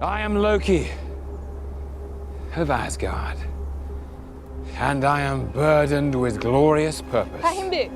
I am Loki of Asgard, and I am burdened with glorious purpose. Hindi.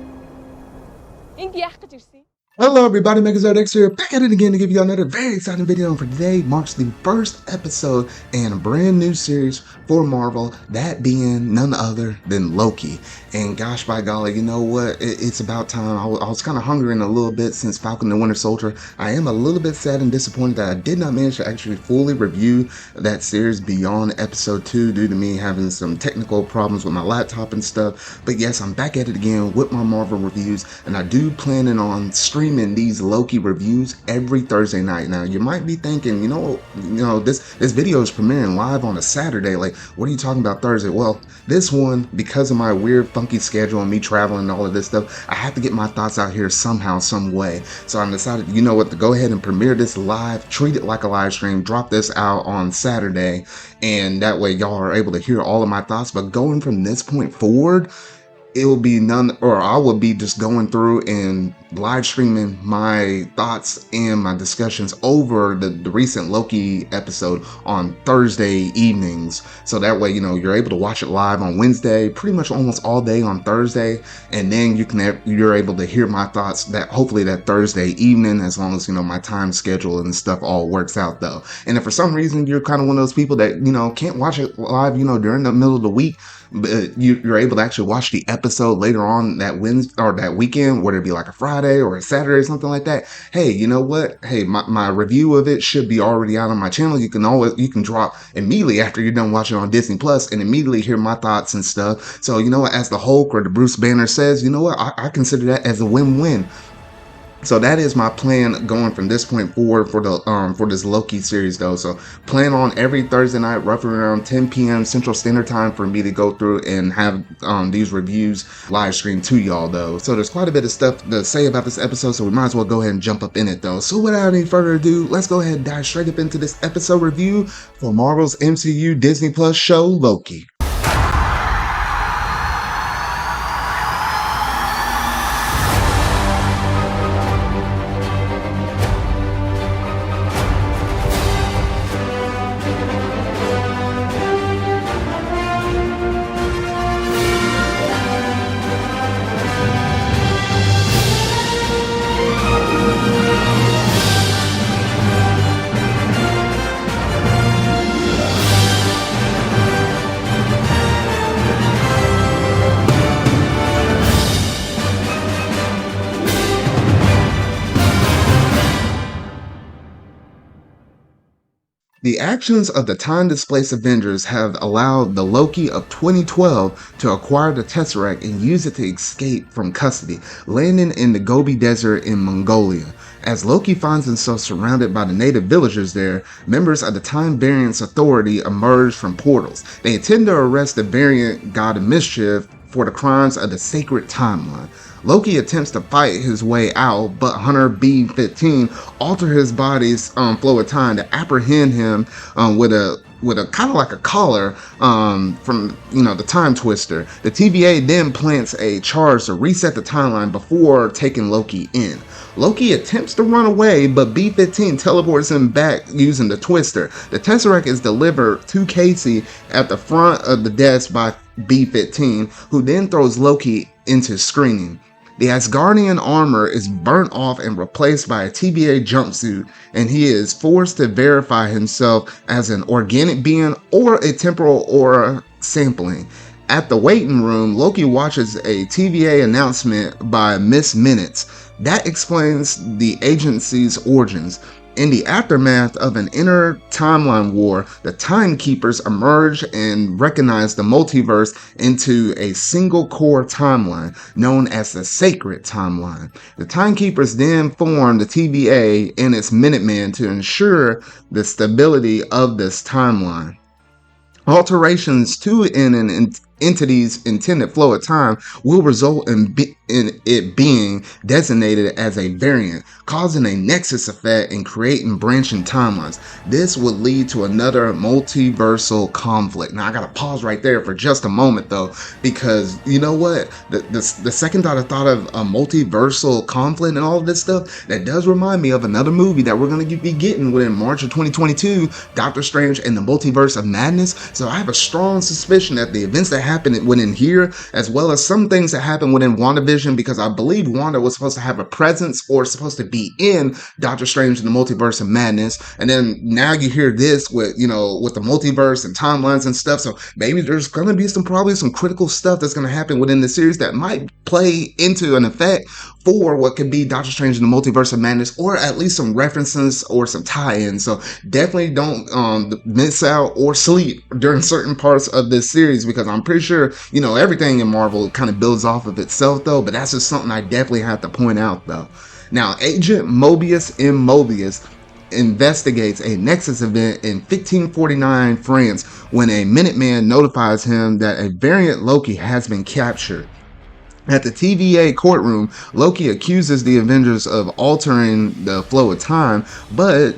Hindi echt juicy. Hello everybody, Megazord here, back at it again to give you another very exciting video. And for today marks the first episode in a brand new series for Marvel, that being none other than Loki. And gosh by golly, you know what, it's about time. I was kind of hungering a little bit since Falcon and Winter Soldier. I am a little bit sad and disappointed that I did not manage to actually fully review that series beyond episode 2 due to me having some technical problems with my laptop and stuff. But yes, I'm back at it again with my Marvel reviews, and I do plan on streaming these Loki reviews every Thursday night. Now you might be thinking, you know, this video is premiering live on a Saturday. Like, what are you talking about Thursday? Well, this one, because of my weird funky schedule and me traveling and all of this stuff, I have to get my thoughts out here somehow, some way. So I decided, you know what, to go ahead and premiere this live, treat it like a live stream, drop this out on Saturday, and that way y'all are able to hear all of my thoughts. But going from this point forward, it will be I will be just going through and live streaming my thoughts and my discussions over the recent Loki episode on Thursday evenings. So that way, you know, you're able to watch it live on Wednesday, pretty much almost all day on Thursday. And then you're able to hear my thoughts hopefully that Thursday evening, as long as, you know, my time schedule and stuff all works out though. And if for some reason you're kind of one of those people that, you know, can't watch it live, you know, during the middle of the week, but you're able to actually watch the episode later on that Wednesday or that weekend, whether it be like a Friday or a Saturday or something like that. Hey, you know what? Hey, my review of it should be already out on my channel. You can drop immediately after you're done watching on Disney Plus and immediately hear my thoughts and stuff. So, you know what, as the Hulk or the Bruce Banner says, you know what, I consider that as a win-win. So that is my plan going from this point forward for this Loki series though. So plan on every Thursday night, roughly around 10 p.m. Central Standard Time, for me to go through and have these reviews live streamed to y'all though. So there's quite a bit of stuff to say about this episode, so we might as well go ahead and jump up in it though. So without any further ado, let's go ahead and dive straight up into this episode review for Marvel's MCU Disney Plus show Loki. The actions of the time-displaced Avengers have allowed the Loki of 2012 to acquire the Tesseract and use it to escape from custody, landing in the Gobi Desert in Mongolia. As Loki finds himself surrounded by the native villagers there, members of the Time Variance Authority emerge from portals. They intend to arrest the variant god of mischief for the crimes of the sacred timeline. Loki attempts to fight his way out, but Hunter B-15 alter his body's flow of time to apprehend him with a kind of like a collar from, you know, the Time Twister. The TVA then plants a charge to reset the timeline before taking Loki in. Loki attempts to run away, but B-15 teleports him back using the Twister. The Tesseract is delivered to Casey at the front of the desk by B-15, who then throws Loki into screening. The Asgardian armor is burnt off and replaced by a TVA jumpsuit, and he is forced to verify himself as an organic being or a temporal aura sampling. At the waiting room, Loki watches a TVA announcement by Miss Minutes. That explains the agency's origins. In the aftermath of an inner timeline war, the Timekeepers emerge and recognize the multiverse into a single core timeline, known as the Sacred Timeline. The Timekeepers then form the TVA and its Minutemen to ensure the stability of this timeline. Alterations to an entity's intended flow of time will result in it being designated as a variant, causing a nexus effect and creating branching timelines. This would lead to another multiversal conflict. Now I gotta pause right there for just a moment though, because you know what? The second that I thought of a multiversal conflict and all of this stuff, that does remind me of another movie that we're gonna be getting within March of 2022, Doctor Strange and the Multiverse of Madness. So I have a strong suspicion that the events that happened within here, as well as some things that happened within WandaVision, because I believe Wanda was supposed to have a presence or supposed to be in Doctor Strange and the Multiverse of Madness, and then now you hear this with, you know, with the multiverse and timelines and stuff. So maybe there's gonna be probably some critical stuff that's gonna happen within the series that might play into an effect for what could be Doctor Strange in the Multiverse of Madness, or at least some references or some tie-ins. So definitely don't miss out or sleep during certain parts of this series, because I'm pretty sure, you know, everything in Marvel kind of builds off of itself though, but that's just something I definitely have to point out though. Now, Agent Mobius M. Mobius investigates a Nexus event in 1549 France when a Minuteman notifies him that a variant Loki has been captured. At the TVA courtroom, Loki accuses the Avengers of altering the flow of time, but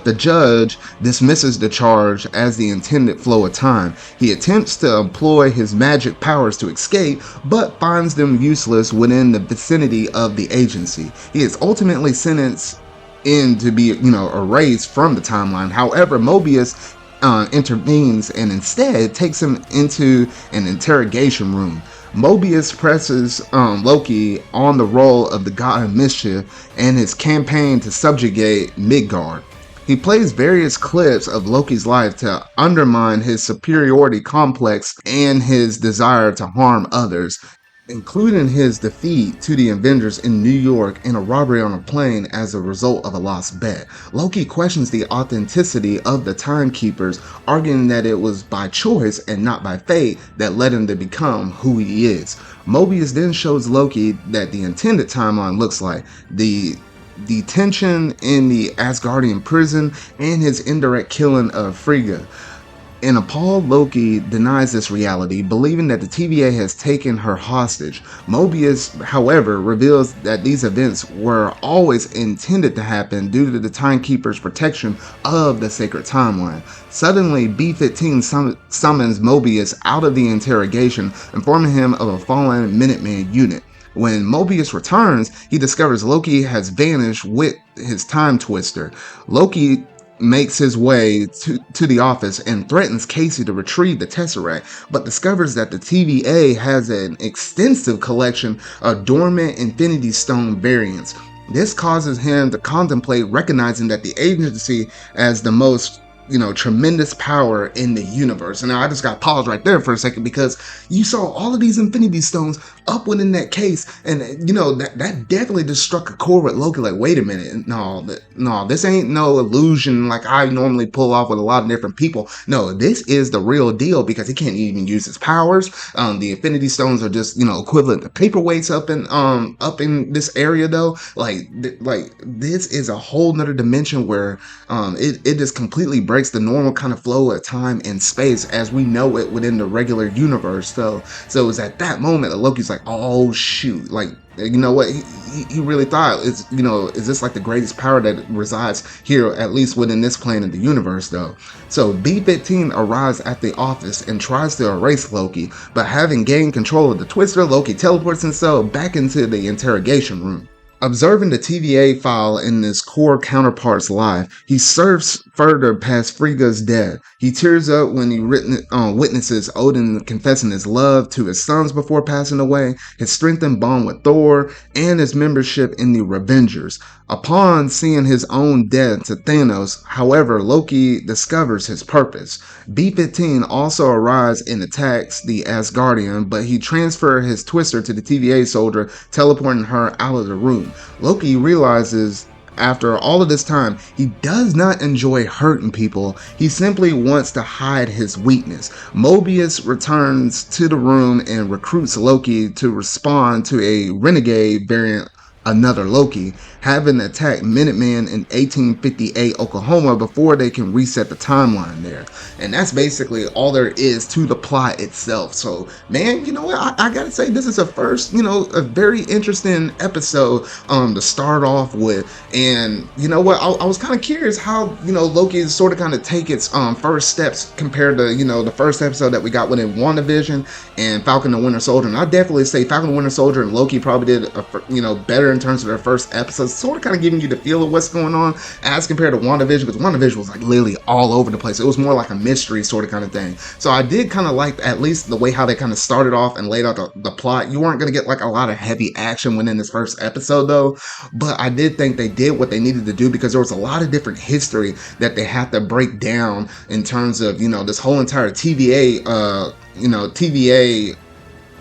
the judge dismisses the charge as the intended flow of time. He attempts to employ his magic powers to escape, but finds them useless within the vicinity of the agency. He is ultimately sentenced in to be, you know, erased from the timeline. However, Mobius intervenes and instead takes him into an interrogation room. Mobius presses Loki on the role of the God of Mischief and his campaign to subjugate Midgard. He plays various clips of Loki's life to undermine his superiority complex and his desire to harm others, including his defeat to the Avengers in New York in a robbery on a plane as a result of a lost bet. Loki questions the authenticity of the Timekeepers, arguing that it was by choice and not by fate that led him to become who he is. Mobius then shows Loki that the intended timeline looks like the detention in the Asgardian prison and his indirect killing of Frigga. An appalled Loki denies this reality, believing that the TVA has taken her hostage. Mobius, however, reveals that these events were always intended to happen due to the Timekeeper's protection of the sacred timeline. Suddenly, B-15 summons Mobius out of the interrogation, informing him of a fallen Minuteman unit. When Mobius returns, he discovers Loki has vanished with his time twister. Loki makes his way to the office and threatens Casey to retrieve the Tesseract, but discovers that the TVA has an extensive collection of dormant Infinity Stone variants. This causes him to contemplate recognizing that the agency as the most, you know, tremendous power in the universe. And now I just got to pause right there for a second, because you saw all of these Infinity Stones up within that case, and you know that definitely just struck a chord with Loki. Like, wait a minute, no, this ain't no illusion like I normally pull off with a lot of different people. No, this is the real deal, because he can't even use his powers. The Infinity Stones are just, you know, equivalent to paperweights up in this area though. Like this is a whole nother dimension where it just completely breaks the normal kind of flow of time and space as we know it within the regular universe. So it was at that moment that Loki's like, oh shoot, like, you know what, he really thought, is, you know, is this like the greatest power that resides here, at least within this plane of the universe though. So B-15 arrives at the office and tries to erase Loki, but having gained control of the Twister, Loki teleports himself back into the interrogation room. Observing the TVA file in his core counterpart's life, he surfs further past Frigga's death. He tears up when he witnesses Odin confessing his love to his sons before passing away, his strengthened bond with Thor, and his membership in the Revengers. Upon seeing his own death to Thanos, however, Loki discovers his purpose. B-15 also arrives and attacks the Asgardian, but he transfers his twister to the TVA soldier, teleporting her out of the room. Loki realizes after all of this time, he does not enjoy hurting people. He simply wants to hide his weakness. Mobius returns to the room and recruits Loki to respond to a renegade variant, another Loki. having attacked Minuteman in 1858 Oklahoma before they can reset the timeline there. And that's basically all there is to the plot itself. So, man, you know what? I gotta say, this is a first, a very interesting episode to start off with. And you know what? I was kind of curious how, Loki is sort of kind of take its first steps compared to, the first episode that we got within WandaVision and Falcon and Winter Soldier. And I definitely say Falcon and Winter Soldier and Loki probably did, better in terms of their first episodes, sort of kind of giving you the feel of what's going on as compared to WandaVision, because WandaVision was like literally all over the place. It was more like a mystery sort of kind of thing. So I did kind of like at least the way how they kind of started off and laid out the plot. You weren't going to get like a lot of heavy action within this first episode though, but I did think they did what they needed to do, because there was a lot of different history that they had to break down in terms of, this whole entire TVA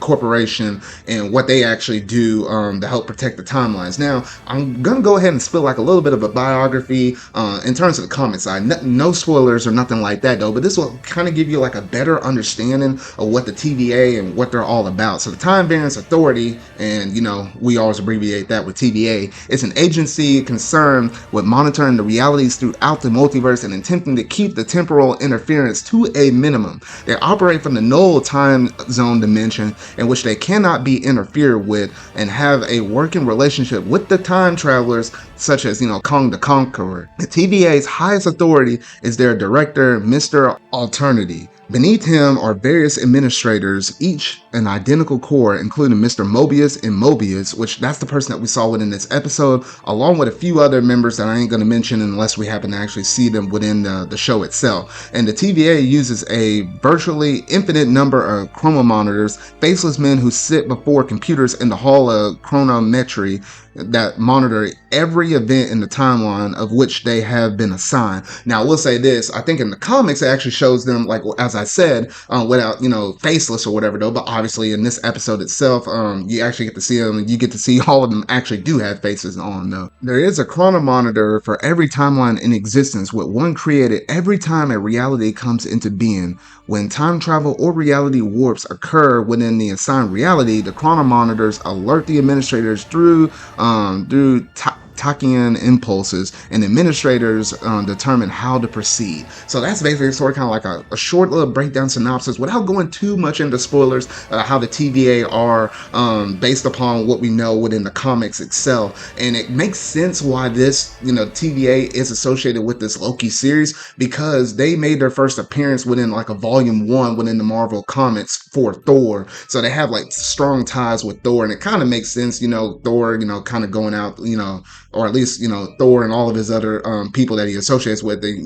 corporation and what they actually do to help protect the timelines. Now, I'm gonna go ahead and spill like a little bit of a biography in terms of the comic side. No spoilers or nothing like that though, but this will kind of give you like a better understanding of what the TVA and what they're all about. So the Time Variance Authority, and we always abbreviate that with TVA, it's an agency concerned with monitoring the realities throughout the multiverse and attempting to keep the temporal interference to a minimum. They operate from the null time zone dimension, in which they cannot be interfered with, and have a working relationship with the time travelers such as, Kong the Conqueror. The TVA's highest authority is their director, Mr. Alternity. Beneath him are various administrators, each an identical core, including Mr. Mobius and Mobius, which that's the person that we saw within this episode, along with a few other members that I ain't going to mention unless we happen to actually see them within the show itself. And the TVA uses a virtually infinite number of chronomonitors, faceless men who sit before computers in the hall of chronometry that monitor every event in the timeline of which they have been assigned. Now, I will say this, I think in the comics it actually shows them, like as I said, without, faceless or whatever though, but obviously in this episode itself, you actually get to see them, and you get to see all of them actually do have faces on though. There is a chronomonitor for every timeline in existence, with one created every time a reality comes into being. When time travel or reality warps occur within the assigned reality, the chronomonitors alert the administrators through Tachyon impulses, and administrators determine how to proceed. So that's basically sort of kind of like a short little breakdown synopsis without going too much into spoilers, how the TVA are based upon what we know within the comics itself. And it makes sense why this, TVA is associated with this Loki series, because they made their first appearance within like a volume 1 within the Marvel comics for Thor. So they have like strong ties with Thor, and it kind of makes sense, Thor, kind of going out, or at least, Thor and all of his other people that he associates with, they,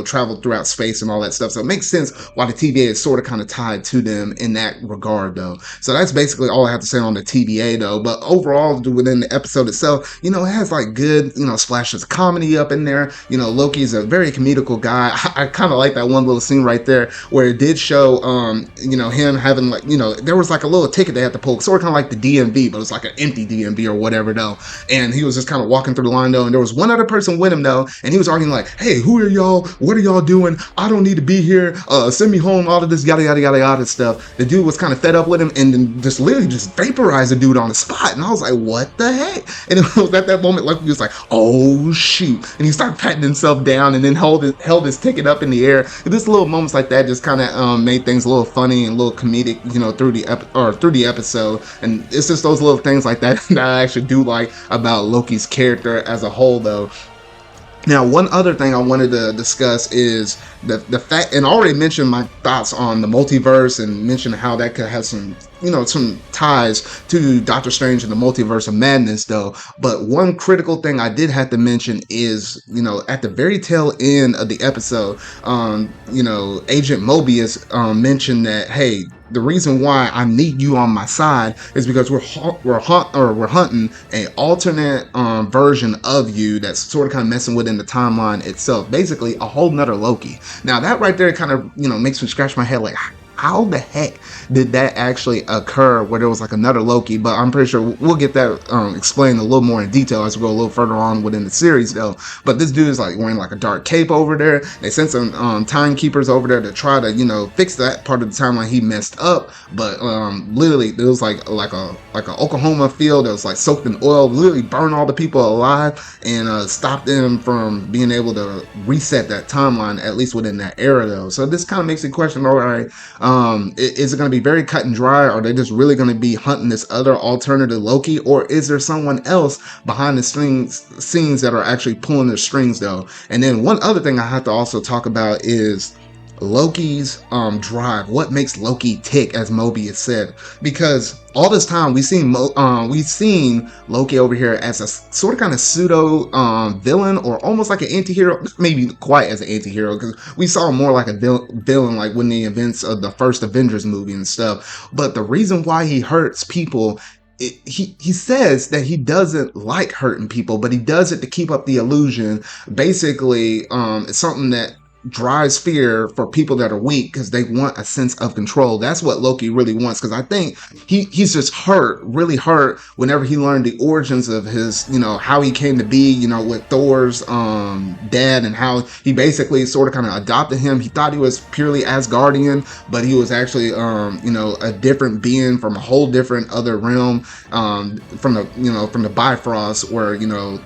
traveled throughout space and all that stuff. So it makes sense why the TVA is sort of kind of tied to them in that regard though. So that's basically all I have to say on the TVA though. But overall, within the episode itself, it has like good, splashes of comedy up in there. Loki is a very comedical guy. I kind of like that one little scene right there where it did show, him having like, there was like a little ticket they had to pull, sort of kind of like the DMV, but it's like an empty DMV or whatever though. And he was just kind of walking through the line though, and there was one other person with him though, and he was arguing like, hey, who are y'all? What are y'all doing? I don't need to be here. Send me home. All of this yada yada yada yada stuff. The dude was kind of fed up with him, and then just literally just vaporized the dude on the spot. And I was like, what the heck? And it was at that moment like he was like, oh shoot, and he started patting himself down, and then held his ticket up in the air. And just little moments like that just kind of made things a little funny and a little comedic, through the episode. And it's just those little things like that that I actually do like about Loki's character as a whole though. Now, one other thing I wanted to discuss is the fact, and I already mentioned my thoughts on the multiverse and mentioned how that could have some ties to Doctor Strange and the Multiverse of Madness though. But one critical thing I did have to mention is, at the very tail end of the episode, Agent Mobius mentioned that, hey, the reason why I need you on my side is because we're hunting a alternate version of you that's sort of kind of messing within the timeline itself. Basically, a whole nother Loki. Now that right there kind of makes me scratch my head like, how the heck did that actually occur where there was like another Loki? But I'm pretty sure we'll get that explained a little more in detail as we go a little further on within the series though. But this dude is like wearing like a dark cape over there. They sent some timekeepers over there to try to, you know, fix that part of the timeline he messed up. But literally there was like a Oklahoma field that was like soaked in oil, literally burned all the people alive and stopped them from being able to reset that timeline, at least within that era though. So this kind of makes me question, all right, is it going to be very cut and dry? Are they just really going to be hunting this other alternative Loki, or is there someone else behind the scenes that are actually pulling the strings though? And then one other thing I have to also talk about is Loki's drive. What makes Loki tick, as Mobius said? Because all this time we've seen Loki over here as a sort of kind of pseudo villain, or almost like an anti-hero, maybe quite as an anti-hero, because we saw him more like a villain like when the events of the first Avengers movie and stuff. But the reason why he hurts people, he says that he doesn't like hurting people, but he does it to keep up the illusion. Basically, it's something that drives fear for people that are weak because they want a sense of control. That's what Loki really wants, because I think he's just really hurt whenever he learned the origins of his, you know, how he came to be, you know, with Thor's dad, and how he basically sort of kind of adopted him. He thought he was purely Asgardian, but he was actually you know, a different being from a whole different other realm, from the Bifrost, where, you know,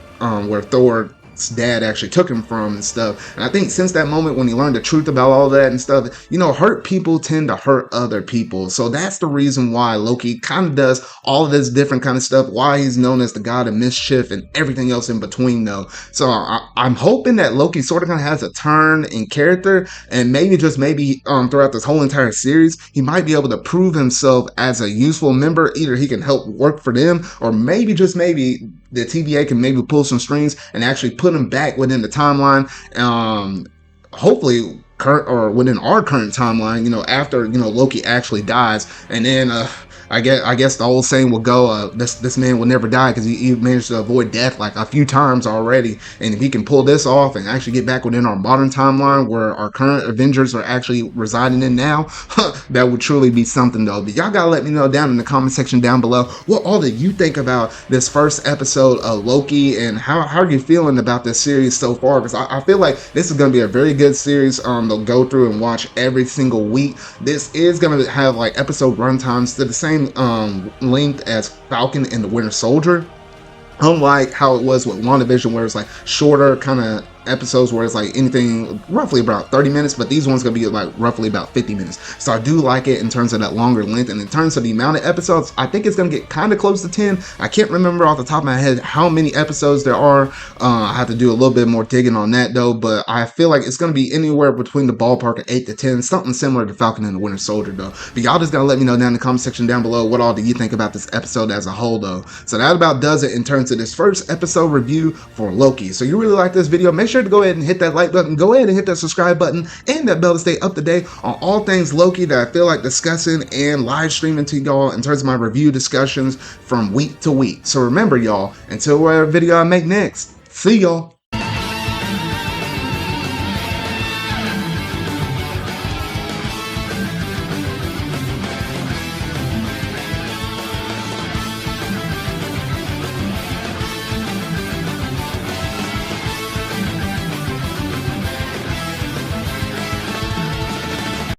where Thor dad actually took him from and stuff. And I think since that moment when he learned the truth about all that and stuff, you know, hurt people tend to hurt other people. So that's the reason why Loki kind of does all of this different kind of stuff, why he's known as the god of mischief and everything else in between though. So I'm hoping that Loki sort of kind of has a turn in character, and maybe just maybe throughout this whole entire series he might be able to prove himself as a useful member. Either he can help work for them, or maybe just maybe the TVA can maybe pull some strings and actually put him back within the timeline, hopefully current or within our current timeline, you know, after, you know, Loki actually dies. And then I guess the old saying will go, this man will never die, because he managed to avoid death like a few times already. And if he can pull this off and actually get back within our modern timeline where our current Avengers are actually residing in now, that would truly be something though. But y'all gotta let me know down in the comment section down below what all that you think about this first episode of Loki, and how are you feeling about this series so far? Because I feel like this is gonna be a very good series to go through and watch every single week. This is gonna have like episode runtimes to the same length as Falcon and the Winter Soldier, unlike how it was with WandaVision, where it's like shorter kind of episodes where it's like anything roughly about 30 minutes, but these ones gonna be like roughly about 50 minutes. So I do like it in terms of that longer length, and in terms of the amount of episodes, I think it's gonna get kind of close to 10. I can't remember off the top of my head how many episodes there are. I have to do a little bit more digging on that though, but I feel like it's gonna be anywhere between the ballpark of 8 to 10, something similar to Falcon and the Winter Soldier though. But y'all just gotta let me know down in the comment section down below what all do you think about this episode as a whole though. So that about does it in terms of this first episode review for Loki. So you really like this video, make sure to go ahead and hit that like button, go ahead and hit that subscribe button and that bell to stay up to date on all things Loki that I feel like discussing and live streaming to y'all in terms of my review discussions from week to week. So remember y'all, until whatever video I make next, see y'all.